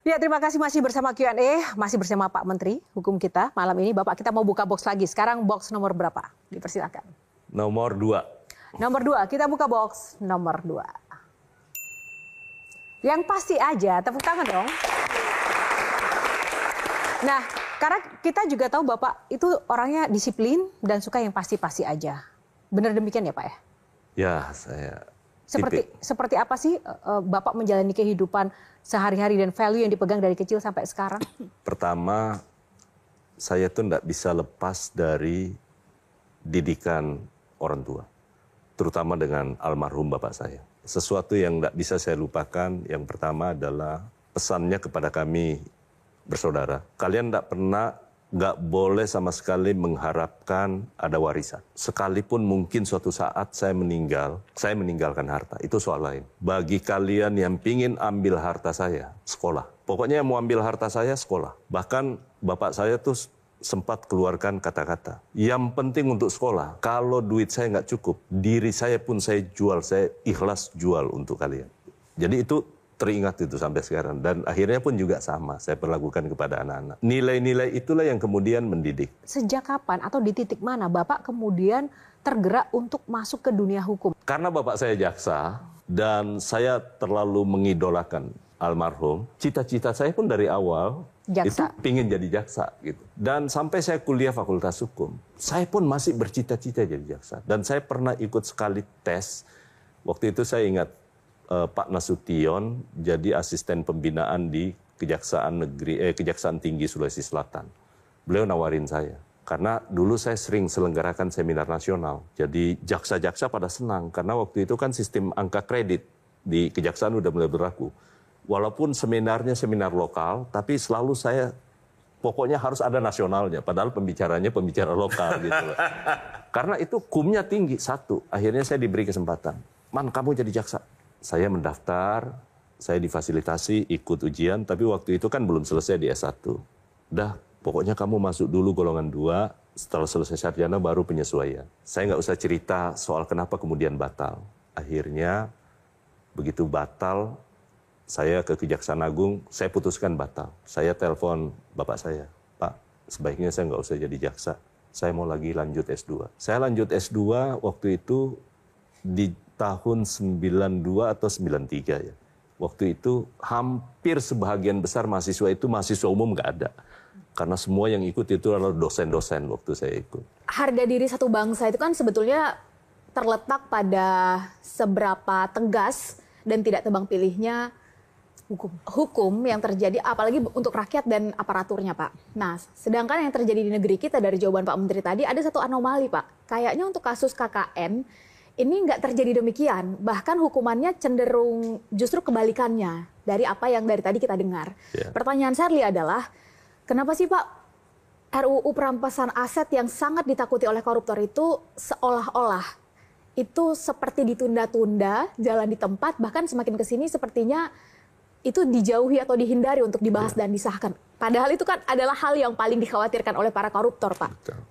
Ya, terima kasih masih bersama Q&A, masih bersama Pak Menteri Hukum kita malam ini. Bapak, kita mau buka box lagi. Sekarang box nomor berapa? Dipersilakan. Nomor 2. Nomor 2, kita buka box nomor 2. Yang pasti aja, tepuk tangan dong. Nah, karena kita juga tahu Bapak itu orangnya disiplin dan suka yang pasti-pasti aja. Benar demikian ya Pak ya? Ya, saya... Seperti apa sih Bapak menjalani kehidupan sehari-hari dan value yang dipegang dari kecil sampai sekarang? Pertama, saya tuh nggak bisa lepas dari didikan orang tua. Terutama dengan almarhum bapak saya. Sesuatu yang nggak bisa saya lupakan, yang pertama adalah pesannya kepada kami bersaudara. Kalian nggak boleh sama sekali mengharapkan ada warisan. Sekalipun mungkin suatu saat saya meninggalkan harta, itu soal lain. Bagi kalian yang pingin ambil harta saya, sekolah. Pokoknya yang mau ambil harta saya, sekolah. Bahkan bapak saya tuh sempat keluarkan kata-kata, yang penting untuk sekolah, kalau duit saya nggak cukup, diri saya pun saya jual, saya ikhlas jual untuk kalian. Jadi itu teringat itu sampai sekarang. Dan akhirnya pun juga sama, saya perlakukan kepada anak-anak. Nilai-nilai itulah yang kemudian mendidik. Sejak kapan atau di titik mana Bapak kemudian tergerak untuk masuk ke dunia hukum? Karena bapak saya jaksa, dan saya terlalu mengidolakan almarhum, cita-cita saya pun dari awal itu pingin jadi jaksa gitu. Dan sampai saya kuliah fakultas hukum, saya pun masih bercita-cita jadi jaksa. Dan saya pernah ikut sekali tes, waktu itu saya ingat Pak Nasution jadi asisten pembinaan di Kejaksaan Tinggi Sulawesi Selatan. Beliau nawarin saya, karena dulu saya sering selenggarakan seminar nasional. Jadi jaksa-jaksa pada senang, karena waktu itu kan sistem angka kredit di Kejaksaan udah mulai berlaku. Walaupun seminarnya seminar lokal, tapi selalu saya pokoknya harus ada nasionalnya, padahal pembicaranya pembicara lokal gitu loh. Karena itu kumnya tinggi, satu. Akhirnya saya diberi kesempatan, "Man, kamu jadi jaksa." Saya mendaftar, saya difasilitasi, ikut ujian, tapi waktu itu kan belum selesai di S1. Udah, pokoknya kamu masuk dulu golongan 2, setelah selesai sarjana baru penyesuaian. Saya nggak usah cerita soal kenapa kemudian batal. Akhirnya, begitu batal, saya ke Kejaksaan Agung, saya putuskan batal. Saya telepon bapak saya, "Pak, sebaiknya saya nggak usah jadi jaksa. Saya mau lagi lanjut S2. Saya lanjut S2 waktu itu di tahun 92 atau 93 ya. Waktu itu hampir sebagian besar mahasiswa itu mahasiswa umum nggak ada. Karena semua yang ikut itu adalah dosen-dosen waktu saya ikut. Harga diri satu bangsa itu kan sebetulnya terletak pada seberapa tegas dan tidak tebang pilihnya hukum yang terjadi, apalagi untuk rakyat dan aparaturnya, Pak. Nah, sedangkan yang terjadi di negeri kita dari jawaban Pak Menteri tadi, ada satu anomali, Pak. Kayaknya untuk kasus KKN, ini nggak terjadi demikian. Bahkan hukumannya cenderung justru kebalikannya dari apa yang dari tadi kita dengar. Yeah. Pertanyaan Sherly adalah, kenapa sih Pak RUU perampasan aset yang sangat ditakuti oleh koruptor itu seolah-olah itu seperti ditunda-tunda, jalan di tempat, bahkan semakin kesini sepertinya itu dijauhi atau dihindari untuk dibahas dan disahkan. Padahal itu kan adalah hal yang paling dikhawatirkan oleh para koruptor, Pak. Betul.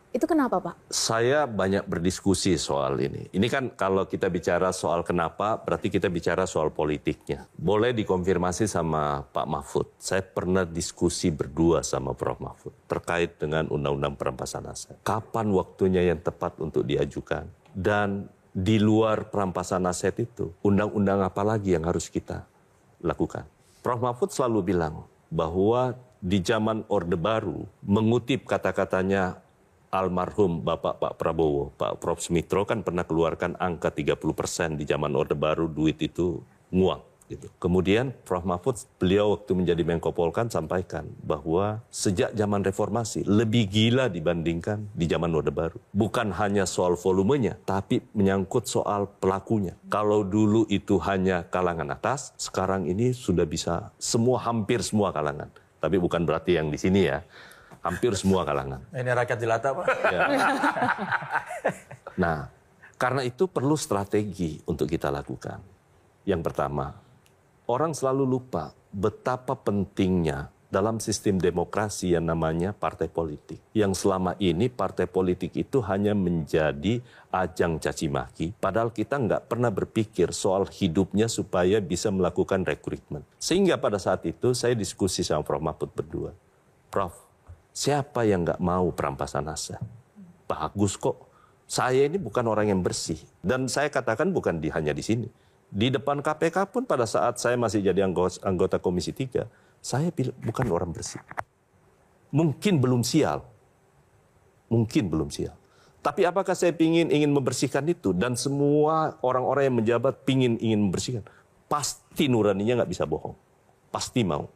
Itu kenapa, Pak? Saya banyak berdiskusi soal ini. Ini kan kalau kita bicara soal kenapa, berarti kita bicara soal politiknya. Boleh dikonfirmasi sama Pak Mahfud. Saya pernah diskusi berdua sama Prof. Mahfud terkait dengan Undang-Undang Perampasan Aset. Kapan waktunya yang tepat untuk diajukan? Dan di luar perampasan aset itu, undang-undang apa lagi yang harus kita lakukan? Prof. Mahfud selalu bilang bahwa di zaman Orde Baru, mengutip kata-katanya almarhum Bapak Pak Prabowo, Pak Prof. Sumitro kan pernah keluarkan angka 30% di zaman Orde Baru, duit itu nguang. Gitu. Kemudian Prof. Mahfud, beliau waktu menjadi Menko Polkan sampaikan bahwa sejak zaman reformasi lebih gila dibandingkan di zaman Orde Baru. Bukan hanya soal volumenya, tapi menyangkut soal pelakunya. Kalau dulu itu hanya kalangan atas, sekarang ini sudah bisa hampir semua kalangan. Tapi bukan berarti yang di sini ya. Hampir semua kalangan. Ini rakyat jelata, Pak. Ya. Nah, karena itu perlu strategi untuk kita lakukan. Yang pertama, orang selalu lupa betapa pentingnya dalam sistem demokrasi yang namanya partai politik. Yang selama ini partai politik itu hanya menjadi ajang caci maki, padahal kita nggak pernah berpikir soal hidupnya supaya bisa melakukan rekrutmen. Sehingga pada saat itu saya diskusi sama Prof. Mahfud berdua. Prof, siapa yang nggak mau perampasan aset? Bagus kok. Saya ini bukan orang yang bersih. Dan saya katakan bukan hanya di sini. Di depan KPK pun pada saat saya masih jadi anggota Komisi 3, saya bukan orang bersih. Mungkin belum sial. Mungkin belum sial. Tapi apakah saya ingin membersihkan itu? Dan semua orang-orang yang menjabat ingin membersihkan. Pasti nuraninya nggak bisa bohong. Pasti mau.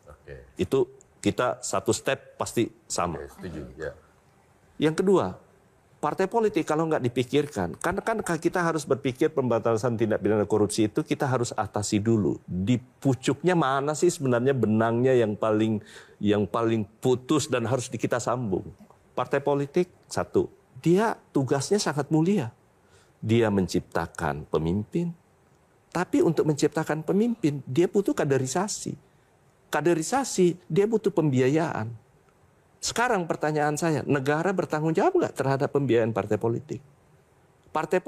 Oke. Itu kita satu step pasti sama. Oke, setuju. Ya. Yang kedua, partai politik kalau nggak dipikirkan, kan kita harus berpikir pembatasan tindak pidana korupsi itu kita harus atasi dulu. Di pucuknya mana sih sebenarnya benangnya yang paling putus dan harus kita sambung. Partai politik, satu, dia tugasnya sangat mulia. Dia menciptakan pemimpin, tapi untuk menciptakan pemimpin, dia butuh kaderisasi. Kaderisasi, dia butuh pembiayaan. Sekarang pertanyaan saya, negara bertanggung jawab nggak terhadap pembiayaan partai politik? Partai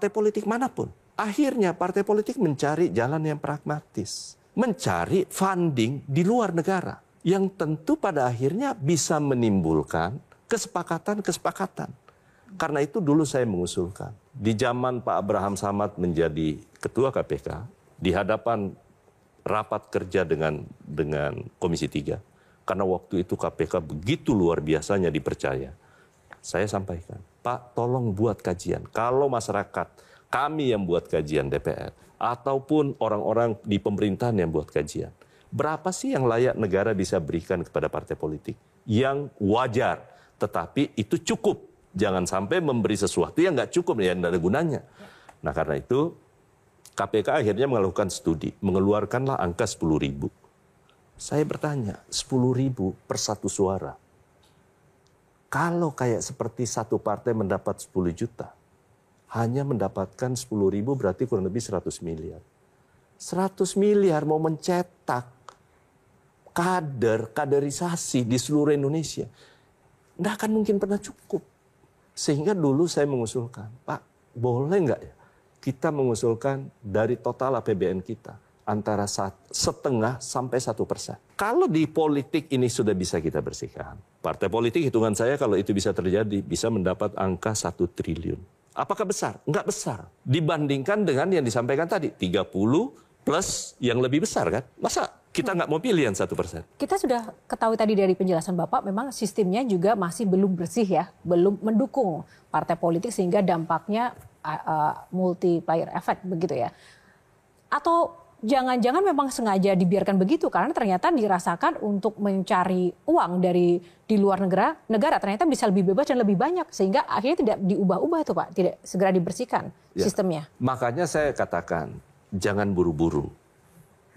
politik manapun. Akhirnya partai politik mencari jalan yang pragmatis. Mencari funding di luar negara. Yang tentu pada akhirnya bisa menimbulkan kesepakatan-kesepakatan. Karena itu dulu saya mengusulkan. Di zaman Pak Abraham Samad menjadi ketua KPK, di hadapan rapat kerja dengan Komisi 3, karena waktu itu KPK begitu luar biasanya dipercaya. Saya sampaikan, Pak, tolong buat kajian. Kalau masyarakat, kami yang buat kajian DPR, ataupun orang-orang di pemerintahan yang buat kajian, berapa sih yang layak negara bisa berikan kepada partai politik? Yang wajar, tetapi itu cukup. Jangan sampai memberi sesuatu yang nggak cukup, yang nggak ada gunanya. Nah karena itu, KPK akhirnya melakukan studi, mengeluarkanlah angka 10.000. Saya bertanya, 10.000 per satu suara. Kalau kayak seperti satu partai mendapat 10 juta, hanya mendapatkan 10.000 berarti kurang lebih 100 miliar. 100 miliar mau mencetak kaderisasi di seluruh Indonesia. Nggak akan mungkin pernah cukup. Sehingga dulu saya mengusulkan, Pak, boleh nggak ya kita mengusulkan dari total APBN kita antara 0,5 sampai 1%. Kalau di politik ini sudah bisa kita bersihkan. Partai politik hitungan saya kalau itu bisa terjadi bisa mendapat angka 1 triliun. Apakah besar? Enggak besar. Dibandingkan dengan yang disampaikan tadi 30 plus yang lebih besar kan? Masa kita nggak mau pilih yang 1%? Kita sudah ketahui tadi dari penjelasan Bapak memang sistemnya juga masih belum bersih ya, belum mendukung partai politik sehingga dampaknya multiplier effect begitu ya. Atau jangan-jangan memang sengaja dibiarkan begitu karena ternyata dirasakan untuk mencari uang dari di luar negara ternyata bisa lebih bebas dan lebih banyak sehingga akhirnya tidak diubah-ubah tuh Pak, tidak segera dibersihkan sistemnya. Makanya saya katakan jangan buru-buru.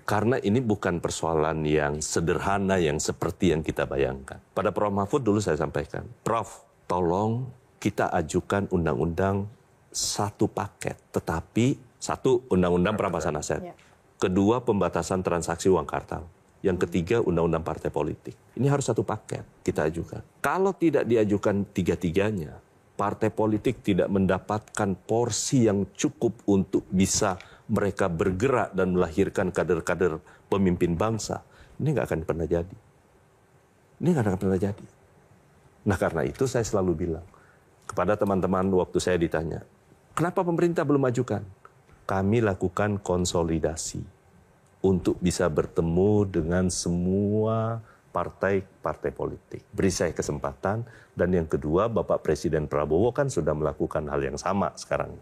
Karena ini bukan persoalan yang sederhana yang seperti yang kita bayangkan. Pada Prof. Mahfud dulu saya sampaikan, Prof, tolong kita ajukan undang-undang satu paket, tetapi satu undang-undang perampasan aset. Ya. Kedua, pembatasan transaksi uang kartal. Yang ketiga, undang-undang partai politik. Ini harus satu paket kita ajukan. Kalau tidak diajukan tiga-tiganya, partai politik tidak mendapatkan porsi yang cukup untuk bisa mereka bergerak dan melahirkan kader-kader pemimpin bangsa. Ini nggak akan pernah jadi. Ini nggak akan pernah jadi. Nah karena itu saya selalu bilang kepada teman-teman waktu saya ditanya, kenapa pemerintah belum majukan? Kami lakukan konsolidasi untuk bisa bertemu dengan semua partai-partai politik. Beri saya kesempatan. Dan yang kedua, Bapak Presiden Prabowo kan sudah melakukan hal yang sama sekarang.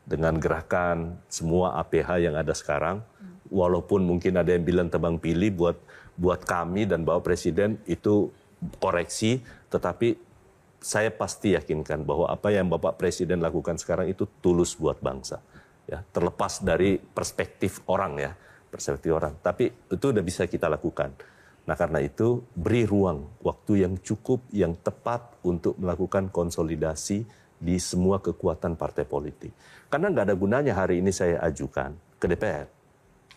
Dengan gerakan semua APH yang ada sekarang, walaupun mungkin ada yang bilang tebang pilih buat kami dan Bapak Presiden itu koreksi, tetapi saya pasti yakinkan bahwa apa yang Bapak Presiden lakukan sekarang itu tulus buat bangsa. Ya, terlepas dari perspektif orang ya, tapi itu udah bisa kita lakukan. Nah karena itu beri ruang, waktu yang cukup, yang tepat untuk melakukan konsolidasi di semua kekuatan partai politik. Karena nggak ada gunanya hari ini saya ajukan ke DPR,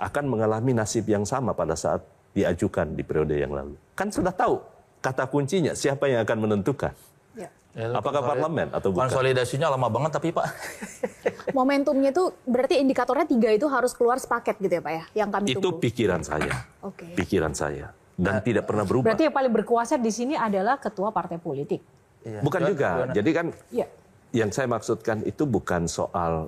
akan mengalami nasib yang sama pada saat diajukan di periode yang lalu. Kan sudah tahu kata kuncinya siapa yang akan menentukan. Ya. Apakah parlemen atau bukan? Konsolidasinya lama banget tapi Pak. Momentumnya itu berarti indikatornya 3 itu harus keluar sepaket gitu ya Pak ya? Yang kami Itu tunggu. pikiran saya. Oke. Pikiran saya. Dan tidak pernah berubah. Berarti yang paling berkuasa di sini adalah ketua partai politik. Bukan juga. Jadi kan Ya. yang saya maksudkan itu bukan soal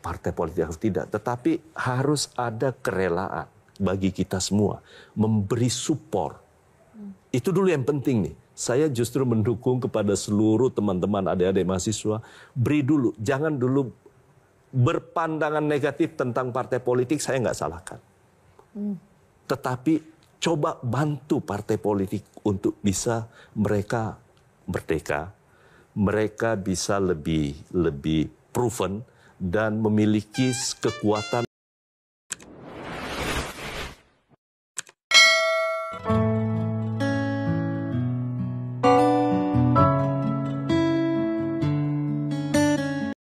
partai politik atau tidak. Tetapi harus ada kerelaan bagi kita semua. Memberi support. Itu dulu yang penting nih. Saya justru mendukung kepada seluruh teman-teman adik-adik mahasiswa. Beri dulu. Jangan dulu berpandangan negatif tentang partai politik. Saya nggak salahkan. Tetapi coba bantu partai politik untuk bisa mereka merdeka, mereka bisa lebih proven dan memiliki kekuatan